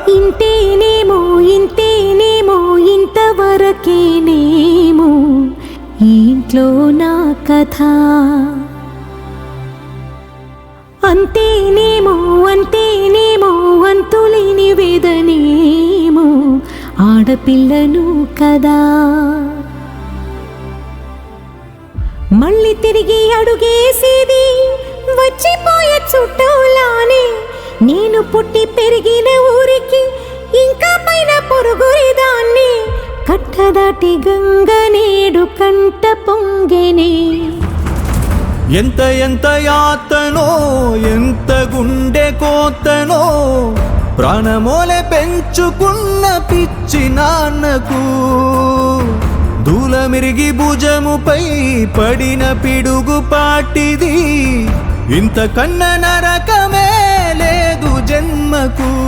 ఇంతేనేమో ఇంతేనేమో ఇంతవరకేనేమో ఈ ఇంట్లో నా కథ. అంతేనేమో అంతేనేమో అంతులేని వేదనేమో ఆడపిల్లను కదా. మళ్ళీ తిరిగి అడుగేసేది వచ్చిపోయే చుట్టూలానే. నేను పుట్టి పెరిగిన ఊరికి ఇంకా పైన పొరుగురిదాన్ని. కట్టదాటి గంగ నేడు కంట పొంగెనే. ఎంత ఎంత యాతనో ఎంత గుండె కోతనో ప్రాణమోలే పెంచుకున్న పిచ్చి నాన్నకు. దూలమిరిగి భుజముపై పడిన పిడుగు పాటిది. ఇంతకన్నా నరకమే లేదు జన్మకు.